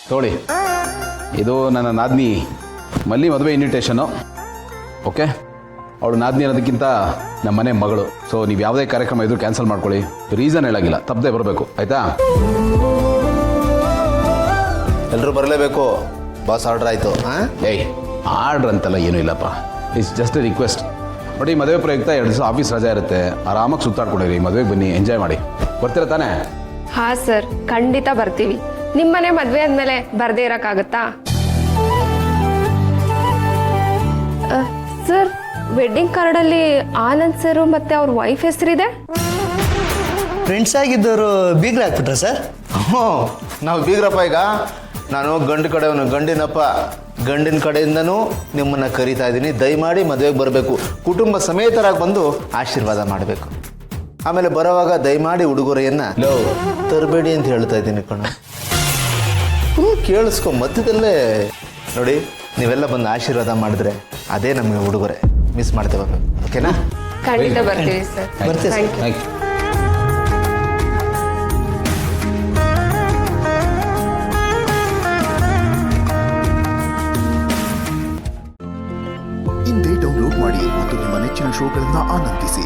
ತಗೊಳ್ಳಿ, ಇದು ನನ್ನ ನಾದಿನಿ ಮಲ್ಲಿ ಮದುವೆ ಇನ್ವಿಟೇಷನ್ನು. ಓಕೆ, ಅವಳು ನಾದಿನಿ ಅನ್ನೋದಕ್ಕಿಂತ ನಮ್ಮ ಮನೆ ಮಗಳು. ಸೊ ನೀವು ಯಾವುದೇ ಕಾರ್ಯಕ್ರಮ ಇದ್ರೂ ಕ್ಯಾನ್ಸಲ್ ಮಾಡ್ಕೊಳ್ಳಿ, ರೀಸನ್ ಹೇಳಾಗಿಲ್ಲ, ತಪ್ಪದೆ ಬರಬೇಕು, ಆಯಿತಾ? ಎಲ್ಲರೂ ಬರಲೇಬೇಕು, ಬಾಸ್ ಆರ್ಡ್ರ್ ಆಯಿತು. ಏಯ್, ಆರ್ಡ್ರ್ ಅಂತೆಲ್ಲ ಏನೂ ಇಲ್ಲಪ್ಪ, ಇಟ್ಸ್ ಜಸ್ಟ್ ಎ ರಿಕ್ವೆಸ್ಟ್. ನೋಡಿ, ಮದುವೆ ಪ್ರಯುಕ್ತ 2 ದಿವಸ ಆಫೀಸ್ ರಜೆ ಇರುತ್ತೆ, ಆರಾಮಾಗಿ ಸುತ್ತಾಡ್ಕೊಂಡಿರಿ, ಮದುವೆಗೆ ಬನ್ನಿ, ಎಂಜಾಯ್ ಮಾಡಿ. ಬರ್ತೀರಾ ತಾನೇ? ಹಾಂ ಸರ್, ಖಂಡಿತ ಬರ್ತೀವಿ. ನಿಮ್ಮನೆ ಮದುವೆ ಆದಮೇಲೆ ಬರದೇ ಇರೋಕ್ಕಾಗತ್ತಾ? ಸರ್, ವೆಡ್ಡಿಂಗ್ ಕಾರ್ಡಲ್ಲಿ ಆನಂದ್ ಸರ್ ಮತ್ತು ಅವ್ರ ವೈಫ್ ಹೆಸರಿದೆ. ಫ್ರೆಂಡ್ಸ್ ಆಗಿದ್ದವರು ಬೀಗ್ರ ಹಾಕ್ಬಿಟ್ರ ಸರ್? ಹ್ಞೂ, ನಾವು ಬೀಗ್ರಪ್ಪ. ಈಗ ನಾನು ಗಂಡು ಕಡೆಯವನು, ಗಂಡಿನಪ್ಪ. ಗಂಡಿನ ಕಡೆಯಿಂದನೂ ನಿಮ್ಮನ್ನು ಕರೀತಾ ಇದ್ದೀನಿ, ದಯಮಾಡಿ ಮದುವೆಗೆ ಬರಬೇಕು, ಕುಟುಂಬ ಸಮೇತರಾಗಿ ಬಂದು ಆಶೀರ್ವಾದ ಮಾಡಬೇಕು. ಆಮೇಲೆ ಬರೋವಾಗ ದಯಮಾಡಿ ಉಡುಗೊರೆಯನ್ನು ತರಬೇಡಿ ಅಂತ ಹೇಳ್ತಾ ಇದ್ದೀನಿ ಕಣ. ಕೇಳಿಸ್ಕೊ, ಮಧ್ಯದಲ್ಲೇ ನೋಡಿ, ನೀವೆಲ್ಲ ಬಂದು ಆಶೀರ್ವಾದ ಮಾಡಿದ್ರೆ ಅದೇ ನಮಗೆ ಉಡುಗೊರೆ. ಮಿಸ್ ಮಾಡ್ತೇವೆ, ಓಕೆನಾ? ಖಂಡಿತ ಬರ್ತೀವಿ ಸರ್. ಬರ್ತೀವಿ ಸರ್. Thank you. ಇಂದೇ ಡೌನ್ಲೋಡ್ ಮಾಡಿ ಮತ್ತು ನಿಮ್ಮ ನೆಚ್ಚಿನ ಶೋಗಳನ್ನು ಆನಂದಿಸಿ.